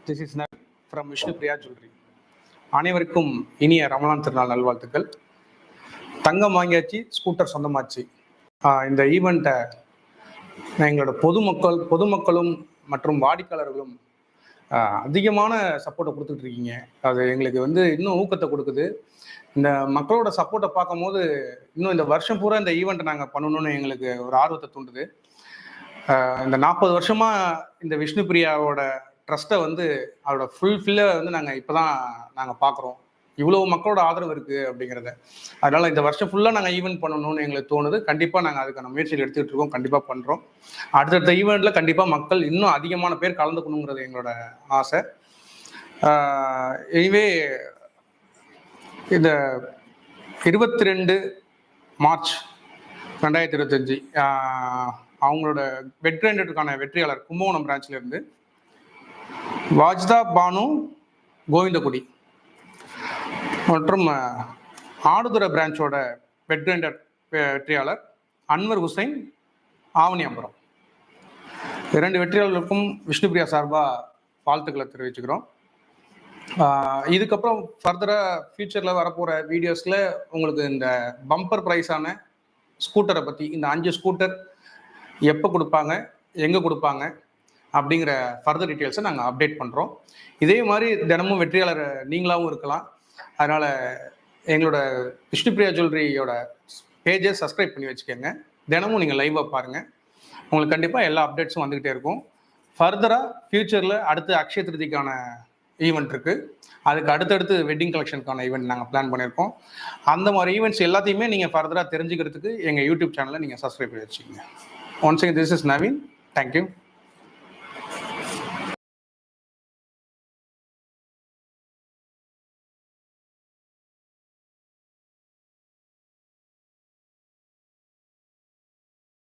This is from Vishnupriya jewellery. அனைவருக்கும் இனிய ரமலான் திருநாள் நல்வாழ்த்துக்கள். தங்கம் வாங்கியாச்சு, ஸ்கூட்டர் சொந்தமாச்சு. இந்த ஈவெண்ட்டை எங்களோட பொதுமக்களும் மற்றும் வாடிக்கையாளர்களும் அதிகமான சப்போர்ட்டை கொடுத்துட்டு இருக்கீங்க. அது எங்களுக்கு இன்னும் ஊக்கத்தை கொடுக்குது. இந்த மக்களோட சப்போர்ட்டை பார்க்கும்போது இன்னும் இந்த வருஷம் பூரா இந்த ஈவெண்ட்டை நாங்கள் பண்ணணும்னு எங்களுக்கு ஒரு ஆர்வத்தை தூண்டுது. இந்த 40 வருஷமா இந்த விஷ்ணுபிரியாவோட ட்ரஸ்ட்டை அதோட ஃபுல்ஃபில்லை நாங்கள் இப்போ தான் நாங்கள் பார்க்குறோம். இவ்வளோ மக்களோட ஆதரவு இருக்குது அப்படிங்கிறத. அதனால் இந்த வருஷம் ஃபுல்லாக நாங்கள் ஈவெண்ட் பண்ணணும்னு எங்களுக்கு தோணுது. கண்டிப்பாக நாங்கள் அதுக்கான முயற்சிகள் எடுத்துக்கிட்டு இருக்கோம். கண்டிப்பாக பண்ணுறோம். அடுத்தடுத்த ஈவெண்ட்டில் கண்டிப்பாக மக்கள் இன்னும் அதிகமான பேர் கலந்துக்கணுங்கிறது எங்களோட ஆசை. எனவே இந்த 22 மார்ச் 2025 அவங்களோட வெட்கிரைண்டருக்கான வெற்றியாளர் கும்பகோணம் பிரான்ச்லேருந்து வாஜ்தா பானு கோவிந்தகுடி மற்றும் ஆடுதுறை பிரான்ச்சோட வெட்கிரைண்டர் வெற்றியாளர் அன்வர் ஹுசைன் ஆவணியாம்பரம். 2 வெற்றியாளர்களுக்கும் விஷ்ணுபிரியா சார்பாக வாழ்த்துக்களை தெரிவிச்சுக்கிறோம். இதுக்கப்புறம் ஃபர்தராக ஃபியூச்சரில் வரப்போகிற வீடியோஸில் உங்களுக்கு இந்த பம்பர் ப்ரைஸான ஸ்கூட்டரை பற்றி, இந்த 5 ஸ்கூட்டர் எப்போ கொடுப்பாங்க, எங்கே கொடுப்பாங்க அப்படிங்கிற ஃபர்தர் டீட்டெயில்ஸை நாங்கள் அப்டேட் பண்ணுறோம். இதே மாதிரி தினமும் வெற்றியாளர் நீங்களாகவும் இருக்கலாம். அதனால் எங்களோட விஷ்ணுபிரியா ஜுவல்லரியோட பேஜை சப்ஸ்கிரைப் பண்ணி வச்சுக்கோங்க. தினமும் நீங்கள் லைவாக பாருங்கள். உங்களுக்கு கண்டிப்பாக எல்லா அப்டேட்ஸும் வந்துக்கிட்டே இருக்கும். ஃபர்தராக ஃப்யூச்சரில் அடுத்து அக்ஷய திருதிக்கான ஈவெண்ட் இருக்குது. அதுக்கு அடுத்தடுத்து வெட்டிங் கலெக்ஷனுக்கான ஈவெண்ட் நாங்கள் பிளான் பண்ணியிருக்கோம். அந்த மாதிரி ஈவெண்ட்ஸ் எல்லாத்தையுமே நீங்கள் ஃபர்தராக தெரிஞ்சுக்கிறதுக்கு எங்கள் யூடியூப் சேனலை நீங்கள் சப்ஸ்கிரைப் பண்ணி வச்சுக்கோங்க. Once again this is Naveen. Thank you.